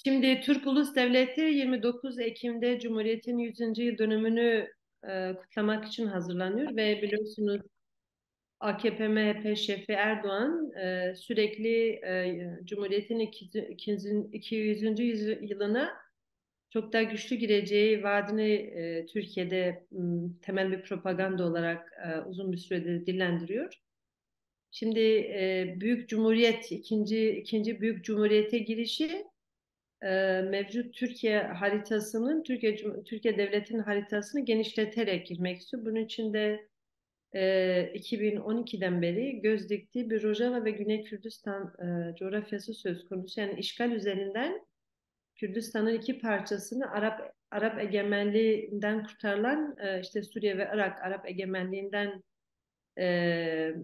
Şimdi Türk Ulus Devleti 29 Ekim'de Cumhuriyet'in 100. yıl dönümünü kutlamak için hazırlanıyor ve biliyorsunuz AKP-MHP şefi Erdoğan sürekli Cumhuriyet'in 200. yılına çok daha güçlü gireceği vaadini Türkiye'de temel bir propaganda olarak uzun bir süredir dillendiriyor. Şimdi Büyük Cumhuriyet, ikinci Büyük Cumhuriyet'e girişi mevcut Türkiye haritasının, Türkiye Devleti'nin haritasını genişleterek girmek istiyor. Bunun için de 2012'den beri göz diktiği bir Rojava ve Güney Kürdistan coğrafyası söz konusu. Yani işgal üzerinden Kürdistan'ın iki parçasını Arap egemenliğinden kurtarılan işte Suriye ve Irak Arap egemenliğinden e,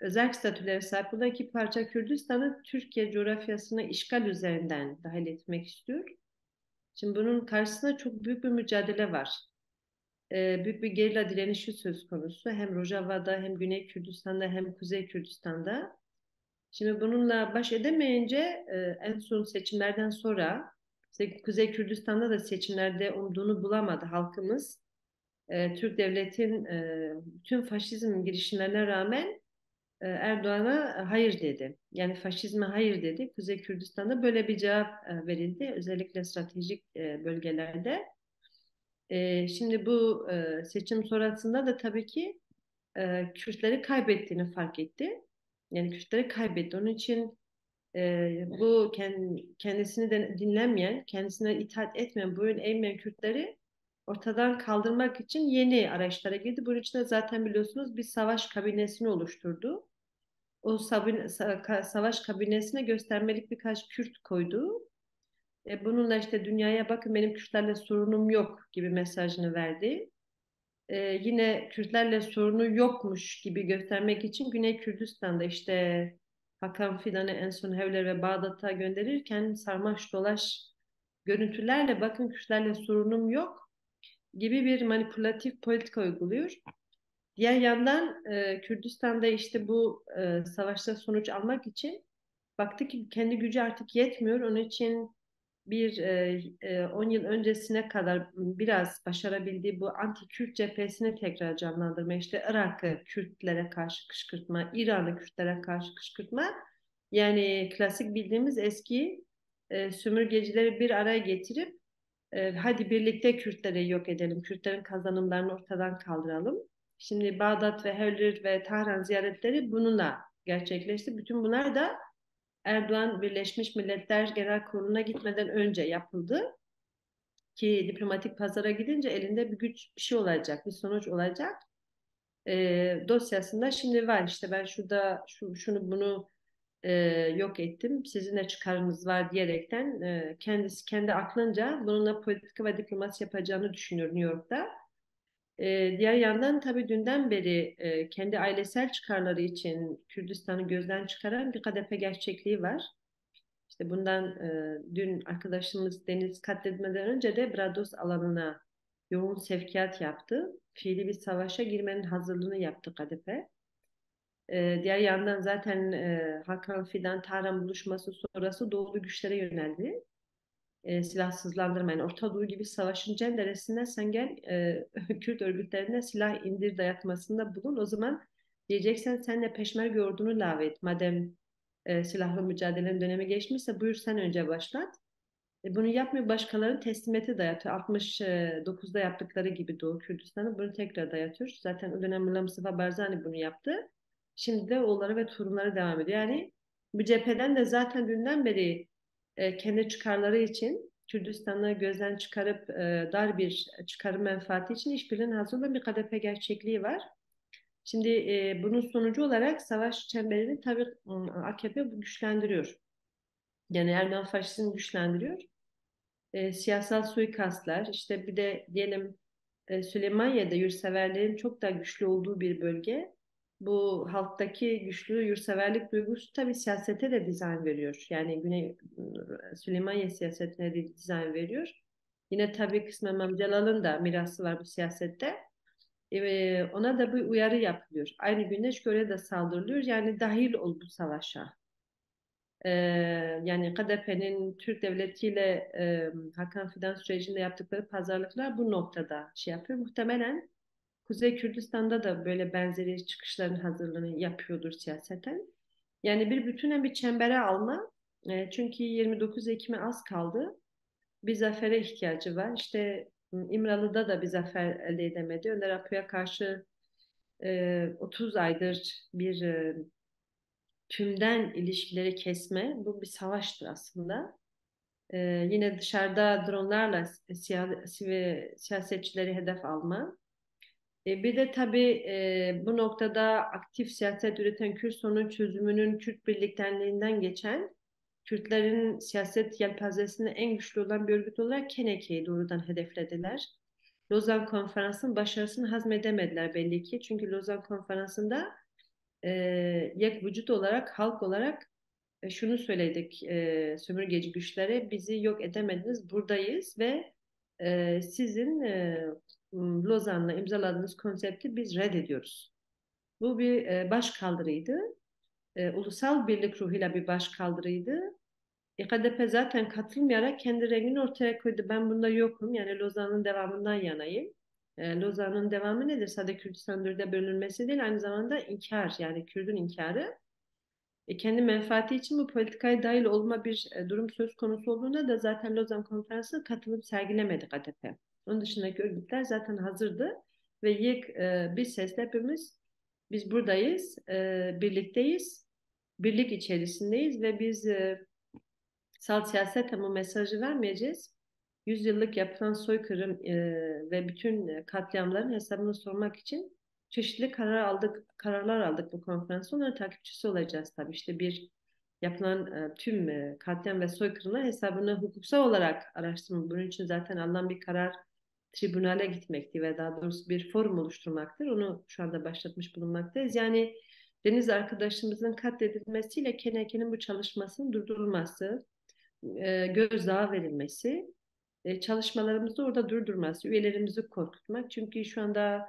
özel statülere sahip olan iki parça Kürdistan'ı Türkiye coğrafyasına işgal üzerinden dahil etmek istiyor. Şimdi bunun karşısında çok büyük bir mücadele var. Büyük bir gerilla direnişi söz konusu. Hem Rojava'da hem Güney Kürdistan'da hem Kuzey Kürdistan'da. Şimdi bununla baş edemeyince en son seçimlerden sonra işte Kuzey Kürdistan'da da seçimlerde umduğunu bulamadı halkımız. Türk devletin tüm faşizm girişimlerine rağmen Erdoğan'a hayır dedi. Yani faşizme hayır dedi. Kuzey Kürdistan'da böyle bir cevap verildi. Özellikle stratejik bölgelerde. Şimdi bu seçim sonrasında da tabii ki Kürtleri kaybettiğini fark etti. Yani Kürtleri kaybetti. Onun için bu kendisini de dinlemeyen, kendisine itaat etmeyen, boyun eğmeyen Kürtleri ortadan kaldırmak için yeni araçlara girdi. Bunun için de zaten biliyorsunuz bir savaş kabinesini oluşturdu. O savaş kabinesine göstermelik birkaç Kürt koydu. Bununla işte dünyaya bakın benim Kürtlerle sorunum yok gibi mesajını verdi. Yine Kürtlerle sorunu yokmuş gibi göstermek için Güney Kürdistan'da işte Hakan Fidan'ı en son Hevler ve Bağdat'a gönderirken sarmaş dolaş görüntülerle bakın Kürtlerle sorunum yok gibi bir manipülatif politika uyguluyor. Diğer yandan Kürdistan'da işte bu savaşta sonuç almak için baktı ki kendi gücü artık yetmiyor. Onun için 10 yıl öncesine kadar biraz başarabildiği bu anti-Kürt cephesini tekrar canlandırma, işte Irak'ı Kürtlere karşı kışkırtma, İran'ı Kürtlere karşı kışkırtma, yani klasik bildiğimiz eski sömürgecileri bir araya getirip hadi birlikte Kürtleri yok edelim, Kürtlerin kazanımlarını ortadan kaldıralım. Şimdi Bağdat ve Hevlir ve Tahran ziyaretleri bununla gerçekleşti. Bütün bunlar da Erdoğan Birleşmiş Milletler Genel Kurulu'na gitmeden önce yapıldı ki diplomatik pazara gidince elinde bir güç bir şey olacak, bir sonuç olacak. Dosyasında şimdi var işte ben şurada şunu bunu e, yok ettim. Sizin de çıkarınız var diyerekten kendisi kendi aklınca bununla politika ve diplomasi yapacağını düşünüyor New York'ta. Diğer yandan tabii dünden beri kendi ailesel çıkarları için Kürdistan'ı gözden çıkaran bir KDP gerçekliği var. İşte bundan dün arkadaşımız Deniz katledilmeden önce de Brados alanına yoğun sevkiyat yaptı. Fiili bir savaşa girmenin hazırlığını yaptı KDP. Diğer yandan zaten Hakan Fidan Tahran buluşması sonrası doğulu güçlere yöneldi. Silahsızlandırma, yani Orta Doğu gibi savaşın cenderesinden sen gel Kürt örgütlerine silah indir dayatmasında bulun. O zaman diyeceksen sen de Peşmerge ordunu lave et. Madem silahlı mücadelenin dönemi geçmişse buyur sen önce başlat. Bunu yapmıyor, başkalarının teslimiyeti dayatıyor. 69'da yaptıkları gibi Doğu Kürdistan'ı bunu tekrar dayatıyor. Zaten o dönem Mullah Mustafa Barzani bunu yaptı. Şimdi de oğulları ve torunları devam ediyor. Yani bu cepheden de zaten dünden beri kendi çıkarları için Kürdistan'ı gözden çıkarıp dar bir çıkarım menfaati için işbirliğine hazır olan bir KDP gerçekliği var. Şimdi bunun sonucu olarak savaş çemberini tabii AKP güçlendiriyor. Yani Erdoğan faşizmi güçlendiriyor. Siyasal suikastlar, işte bir de diyelim Süleymaniye'de yurtseverlerin çok daha güçlü olduğu bir bölge. Bu halktaki güçlü yurtseverlik duygusu tabii siyasete de dizayn veriyor. Yani Süleymaniye siyasetine de dizayn veriyor. Yine tabii kısmen İmam Celal'ın da mirası var bu siyasette. Ona da bir uyarı yapılıyor. Aynı güne göre de saldırılıyor. Yani dahil ol bu savaşa. e, yani KDP'nin Türk Devleti ile Hakan Fidan sürecinde yaptıkları pazarlıklar bu noktada şey yapıyor. Muhtemelen Kuzey Kürdistan'da da böyle benzeri çıkışların hazırlığını yapıyordur siyaseten. Yani bir bütünen bir çembere alma. Çünkü 29 Ekim'e az kaldı. Bir zafere ihtiyacı var. İşte İmralı'da da bir zafer elde edemedi. Önder Apo'ya karşı 30 aydır bir tümden ilişkileri kesme. Bu bir savaştır aslında. Yine dışarıda dronlarla siyasetçileri hedef alma. Bir de tabii bu noktada aktif siyaset üreten Kürt sorunun çözümünün Kürt birliktenliğinden geçen Kürtlerin siyaset yelpazesinde en güçlü olan bir örgüt olarak Keneke'yi doğrudan hedeflediler. Lozan Konferansı'nın başarısını hazmedemediler belli ki. Çünkü Lozan Konferansı'nda e, yek vücut olarak, halk olarak şunu söyledik sömürgeci güçlere, bizi yok edemediniz, buradayız ve sizin Lozan'la imzaladığınız konsepti biz reddediyoruz. Bu bir başkaldırıydı. Ulusal birlik ruhuyla bir başkaldırıydı. KDP zaten katılmayarak kendi rengini ortaya koydu. Ben bunda yokum. Yani Lozan'ın devamından yanayım. Lozan'ın devamı nedir? Sadece Kürdistan dörde bölünmesi değil, aynı zamanda inkar. Yani Kürdün inkarı. Kendi menfaati için bu politikaya dahil olma bir durum söz konusu olduğunda da zaten Lozan Konferansı'na katılıp sergilemedi KDP. Onun dışındaki örgütler zaten hazırdı ve bir sesle hepimiz biz buradayız, birlikteyiz, birlik içerisindeyiz ve biz salt siyasetle bu mesajı vermeyeceğiz. Yüzyıllık yapılan soykırım ve bütün katliamların hesabını sormak için çeşitli kararlar aldık bu konferansta. Onların takipçisi olacağız tabii. İşte bir yapılan tüm katliam ve soykırımlar hesabını hukuksal olarak araştırma. Bunun için zaten alınan bir karar tribunale gitmekti ve daha doğrusu bir forum oluşturmaktır. Onu şu anda başlatmış bulunmaktayız. Yani Deniz arkadaşımızın katledilmesiyle Keneke'nin bu çalışmasının durdurulması, gözdağı verilmesi, çalışmalarımızı orada durdurması, üyelerimizi korkutmak. Çünkü şu anda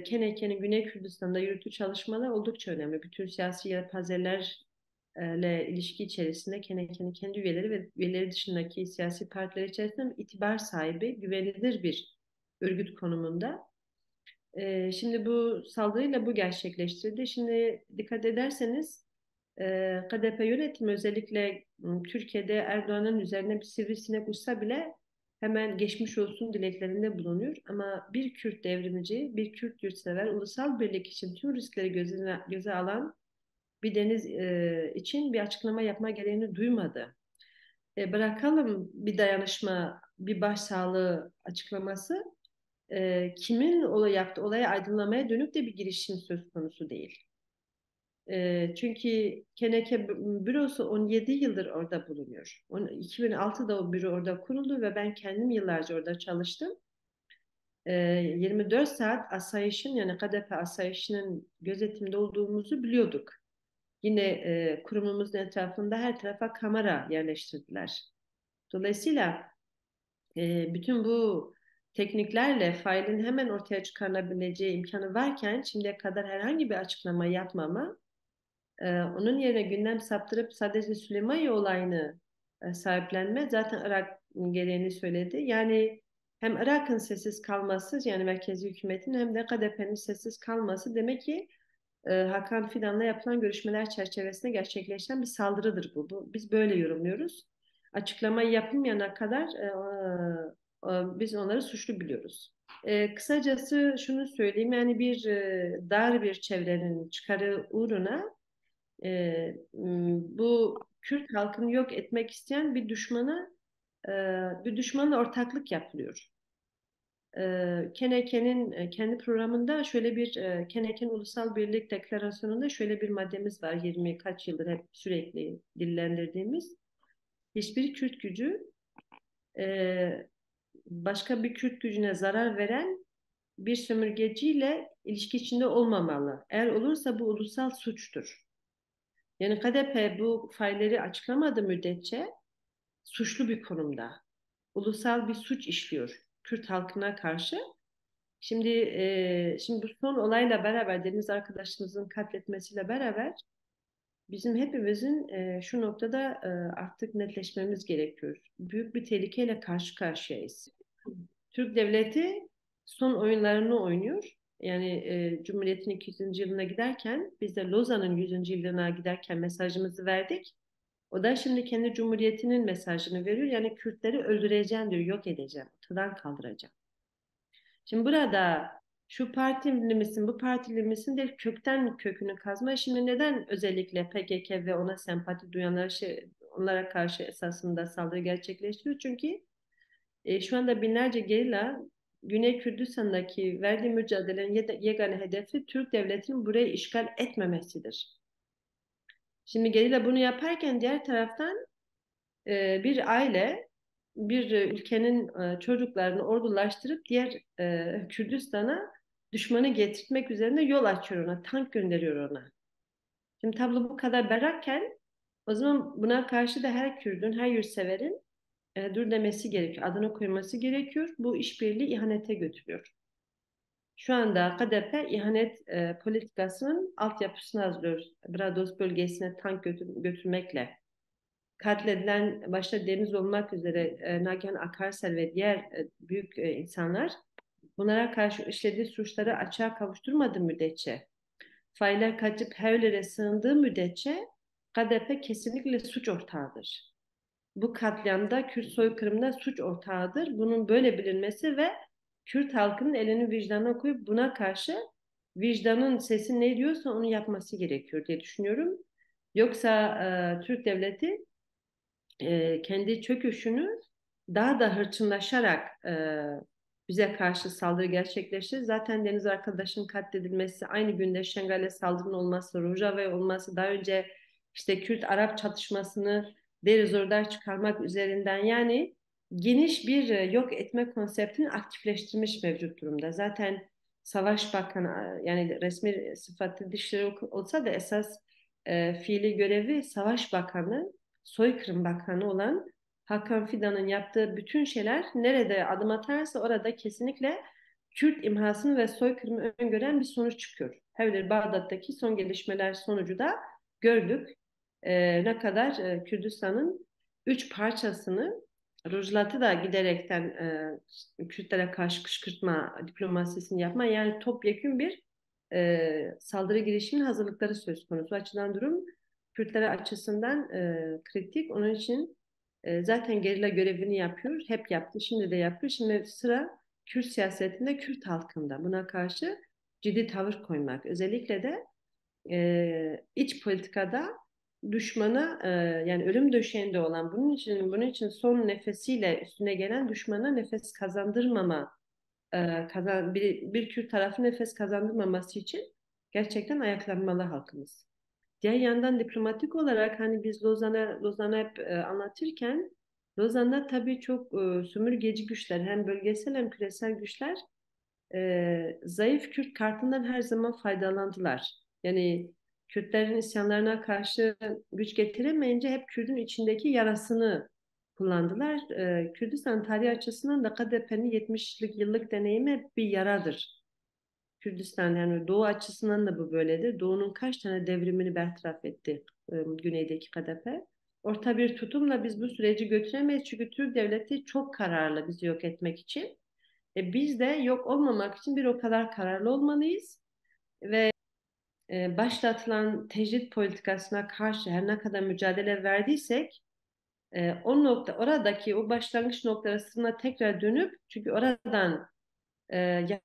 Keneke'nin Güney Kürdistan'da yürüttüğü çalışmalar oldukça önemli. Bütün siyasi yelpazelerle ilişki içerisinde Keneke'nin kendi üyeleri ve üyeleri dışındaki siyasi partiler içerisinde itibar sahibi, güvenilir bir örgüt konumunda. Şimdi bu saldırıyla bu gerçekleştirdi. Şimdi dikkat ederseniz KDP yönetimi özellikle Türkiye'de Erdoğan'ın üzerine bir sivrisinek uçsa bile hemen geçmiş olsun dileklerinde bulunuyor. Ama bir Kürt devrimci, bir Kürt yurtsever, ulusal birlik için tüm riskleri göze alan bir Deniz için bir açıklama yapma gereğini duymadı. Bırakalım bir dayanışma, bir başsağlığı açıklaması. Kimin olay yaptı, olayı aydınlamaya dönük de bir girişim söz konusu değil. Çünkü Keneke bürosu 17 yıldır orada bulunuyor. 2006'da o büro orada kuruldu ve ben kendim yıllarca orada çalıştım. 24 saat asayişin yani KDP asayişinin gözetimde olduğumuzu biliyorduk. Yine kurumumuzun etrafında her tarafa kamera yerleştirdiler. Dolayısıyla bütün bu tekniklerle failin hemen ortaya çıkarılabileceği imkanı varken şimdiye kadar herhangi bir açıklama yapmama, onun yerine gündem saptırıp sadece Süleymaniye olayını sahiplenme zaten Irak gereğini söyledi. Yani hem Irak'ın sessiz kalması yani merkezi hükümetin hem de KDP'nin sessiz kalması demek ki Hakan Fidan'la yapılan görüşmeler çerçevesinde gerçekleşen bir saldırıdır bu. Biz böyle yorumluyoruz. Açıklamayı yapılmayana kadar biz onları suçlu biliyoruz. Kısacası şunu söyleyeyim yani bir dar bir çevrenin çıkarı uğruna bu Kürt halkını yok etmek isteyen e, bir düşmanla ortaklık yapılıyor. Keneke'nin kendi programında şöyle bir Keneke'nin Ulusal Birlik Deklarasyonu'nda şöyle bir maddemiz var 20 kaç yıldır hep sürekli dillendirdiğimiz. Hiçbir Kürt gücü e, başka bir Kürt gücüne zarar veren bir sömürgeciyle ilişki içinde olmamalı. Eğer olursa bu ulusal suçtur. Yani KDP bu failleri açıklamadığı müddetçe suçlu bir konumda. Ulusal bir suç işliyor Kürt halkına karşı. Şimdi bu son olayla beraber Deniz arkadaşımızın katletmesiyle beraber bizim hepimizin şu noktada artık netleşmemiz gerekiyor. Büyük bir tehlikeyle karşı karşıyayız. Türk devleti son oyunlarını oynuyor. Yani Cumhuriyet'in 200. yılına giderken, biz de Lozan'ın 100. yılına giderken mesajımızı verdik. O da şimdi kendi Cumhuriyeti'nin mesajını veriyor. Yani Kürtleri öldüreceğim diyor, yok edeceğim, ortadan kaldıracağım. Şimdi burada şu partili misin, bu partili misin değil, kökten kökünü kazma. Şimdi neden özellikle PKK ve ona sempati duyanlar onlara karşı esasında saldırı gerçekleştiriyor? Çünkü şu anda binlerce gerilla Güney Kürdistan'daki verdiği mücadelenin yegane hedefi Türk devletinin burayı işgal etmemesidir. Şimdi gerilla bunu yaparken diğer taraftan bir aile bir ülkenin çocuklarını ordulaştırıp diğer Kürdistan'a düşmanı getirtmek üzerine yol açıyor ona, tank gönderiyor ona. Şimdi tablo bu kadar berrakken o zaman buna karşı da her Kürdün, her yurtseverin dur demesi gerekiyor, adını koyması gerekiyor. Bu işbirliği ihanete götürüyor. Şu anda KDP ihanet politikasının altyapısını hazırlıyor. Brados bölgesine tank götürmekle. Katledilen başta Deniz olmak üzere Nagihan Akarsel ve diğer büyük insanlar bunlara karşı işlediği suçları açığa kavuşturmadığı müddetçe, failler kaçıp evlere sığındığı müddetçe KDP kesinlikle suç ortağıdır. Bu katliamda, Kürt soykırımında suç ortağıdır. Bunun böyle bilinmesi ve Kürt halkının elini vicdanına koyup buna karşı vicdanın sesi ne diyorsa onu yapması gerekiyor diye düşünüyorum. Yoksa Türk devleti kendi çöküşünü daha da hırçınlaşarak bize karşı saldırı gerçekleştirir. Zaten Deniz arkadaşın katledilmesi, aynı günde Şengal'e saldırının olması, Rojava olması, daha önce işte Kürt-Arap çatışmasını derizordan çıkarmak üzerinden, yani geniş bir yok etme konseptini aktifleştirmiş mevcut durumda. Zaten Savaş Bakanı, yani resmi sıfatlı dışişleri olsa da esas fiili görevi Savaş Bakanı, Soykırım Bakanı olan Hakan Fidan'ın yaptığı bütün şeyler nerede adım atarsa orada kesinlikle Kürt imhasını ve soykırımı öngören bir sonuç çıkıyor. Evleri Bağdat'taki son gelişmeler sonucu da gördük. Ne kadar Kürdistan'ın üç parçasını Rojlat'ı da giderekten Kürtlere karşı kışkırtma diplomasisini yapma, yani topyekün bir saldırı girişiminin hazırlıkları söz konusu. Bu açıdan durum Kürtler açısından kritik. Onun için zaten gerilla görevini yapıyor. Hep yaptı. Şimdi de yapıyor. Şimdi sıra Kürt siyasetinde, Kürt halkında. Buna karşı ciddi tavır koymak. Özellikle de iç politikada düşmana yani ölüm döşeğinde olan, bunun için son nefesiyle üstüne gelen düşmana nefes kazandırmama, bir Kürt tarafı nefes kazandırmaması için gerçekten ayaklanmalı halkımız. Diğer yandan diplomatik olarak hani biz Lozan'ı hep anlatırken, Lozan'da tabii çok sömürgeci güçler, hem bölgesel hem küresel güçler zayıf Kürt kartından her zaman faydalandılar. Yani Kürtlerin isyanlarına karşı güç getiremeyince hep Kürt'ün içindeki yarasını kullandılar. Kürdistan tarihi açısından da KDP'nin 70'lik yıllık deneyimi hep bir yaradır. Kürdistan, yani Doğu açısından da bu böyledir. Doğu'nun kaç tane devrimini bertaraf etti güneydeki KDP. Orta bir tutumla biz bu süreci götüremeyiz. Çünkü Türk devleti çok kararlı bizi yok etmek için. Biz de yok olmamak için bir o kadar kararlı olmalıyız. Ve başlatılan tecrit politikasına karşı her ne kadar mücadele verdiysek, oradaki o başlangıç noktasına tekrar dönüp, çünkü oradan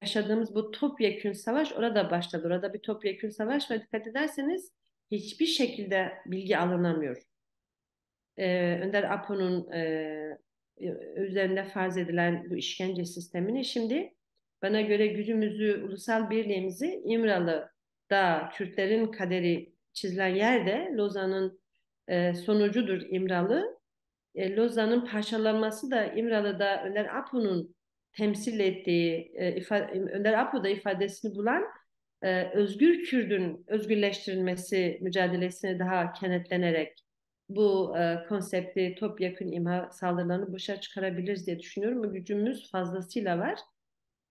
yaşadığımız bu topyekün savaş orada başladı. Orada bir topyekün savaş ve dikkat ederseniz hiçbir şekilde bilgi alınamıyor. Önder Apo'nun üzerinde farz edilen bu işkence sistemini şimdi bana göre gücümüzü, ulusal birliğimizi İmralı'da Kürtlerin kaderi çizilen yerde Lozan'ın sonucudur İmralı. Lozan'ın parçalanması da İmralı'da Önder Apo'nun temsil ettiği, Önder Apo'da ifadesini bulan özgür Kürdün özgürleştirilmesi mücadelesine daha kenetlenerek bu konsepti topyekün imha saldırılarını boşa çıkarabiliriz diye düşünüyorum. Bu gücümüz fazlasıyla var.